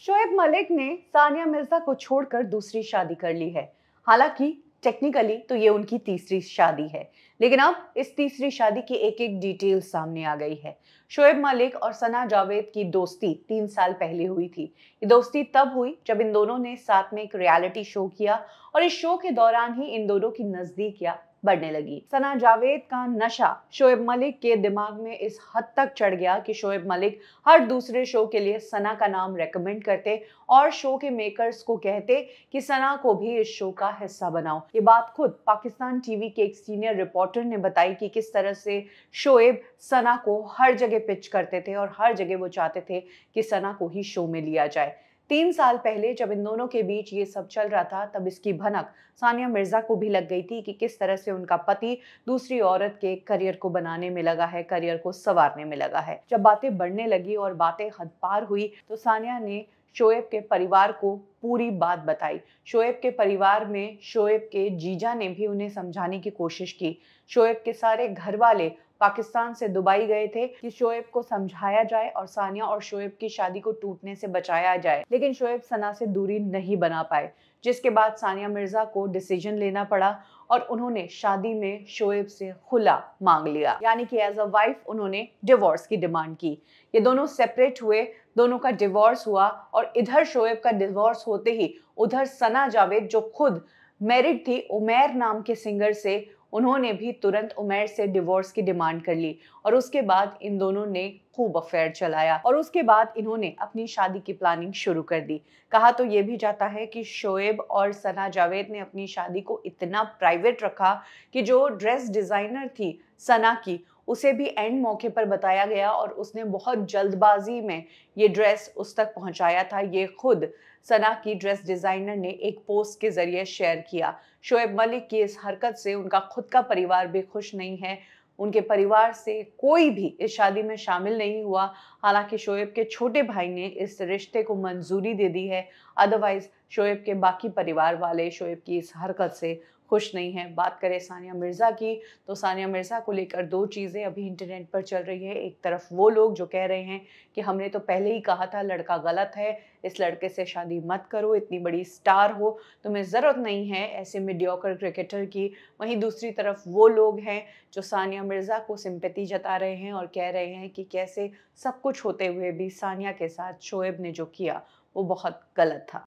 शोएब मलिक ने सानिया मिर्जा को छोड़कर दूसरी शादी कर ली है। हालांकि टेक्निकली तो ये उनकी तीसरी शादी है, लेकिन अब इस तीसरी शादी की एक एक डिटेल सामने आ गई है। शोएब मलिक और सना जावेद की दोस्ती 3 साल पहले हुई थी। ये दोस्ती तब हुई जब इन दोनों ने साथ में एक रियलिटी शो किया और इस शो के दौरान ही इन दोनों की नजदीकियां बढ़ने लगी। सना जावेद का नशा शोएब मलिक के दिमाग में इस हद तक चढ़ गया कि शोएब मलिक हर दूसरे शो के लिए सना का नाम रेकमेंड करते और शो के मेकर्स को कहते कि सना को भी इस शो का हिस्सा बनाओ। ये बात खुद पाकिस्तान टीवी के एक सीनियर रिपोर्टर ने बताई कि किस तरह से शोएब सना को हर जगह पिच करते थे और हर जगह वो चाहते थे कि सना को ही शो में लिया जाए। 3 साल पहले जब इन दोनों के बीच ये सब चल रहा था, तब इसकी भनक सानिया मिर्जा को भी लग गई थी कि किस तरह से उनका पति दूसरी औरत के करियर को बनाने में लगा है, करियर को संवारने में लगा है। जब बातें बढ़ने लगी और बातें हद पार हुई तो सानिया ने शोएब के परिवार को पूरी बात बताई। शोएब के परिवार में शोएब के जीजा ने भी उन्हें समझाने की कोशिश की। शोएब के सारे घर वाले पाकिस्तान से दुबई गए थे कि शोएब को समझाया जाए और सानिया और शोएब की शादी को टूटने से बचाया जाए, लेकिन शोएब सना से दूरी नहीं बना पाए, जिसके बाद सानिया मिर्जा को डिसीजन लेना पड़ा और उन्होंने शादी में शोएब से खुला मांग लिया, यानी कि एज अ वाइफ उन्होंने डिवोर्स की डिमांड की। ये दोनों सेपरेट हुए, दोनों का डिवोर्स हुआ और इधर शोएब का डिवोर्स होते ही उधर सना जावेद जो खुद मैरिड थी उमैर नाम के सिंगर से, उन्होंने भी तुरंत उमैर से डिवोर्स की डिमांड कर ली और उसके बाद इन दोनों ने खूब अफेयर चलाया और उसके बाद इन्होंने अपनी शादी की प्लानिंग शुरू कर दी। कहा तो ये भी जाता है कि शोएब और सना जावेद ने अपनी शादी को इतना प्राइवेट रखा कि जो ड्रेस डिजाइनर थी सना की, उसे भी एंड मौके पर बताया गया और उसने बहुत जल्दबाजी में ये ड्रेस उस तक पहुंचाया था। ये खुद सना की ड्रेस डिजाइनर ने एक पोस्ट के जरिए शेयर किया। शोएब मलिक की इस हरकत से उनका खुद का परिवार भी खुश नहीं है। उनके परिवार से कोई भी इस शादी में शामिल नहीं हुआ। हालांकि शोएब के छोटे भाई ने इस रिश्ते को मंजूरी दे दी है। अदरवाइज शोएब के बाकी परिवार वाले शोएब की इस हरकत से खुश नहीं है। बात करें सानिया मिर्जा की, तो सानिया मिर्जा को लेकर दो चीज़ें अभी इंटरनेट पर चल रही है। एक तरफ वो लोग जो कह रहे हैं कि हमने तो पहले ही कहा था लड़का गलत है, इस लड़के से शादी मत करो, इतनी बड़ी स्टार हो, तुम्हें ज़रूरत नहीं है ऐसे मीडियोकर क्रिकेटर की। वहीं दूसरी तरफ वो लोग हैं जो सानिया मिर्जा को सिंपैथी जता रहे हैं और कह रहे हैं कि कैसे सब कुछ होते हुए भी सानिया के साथ शोएब ने जो किया वो बहुत गलत था।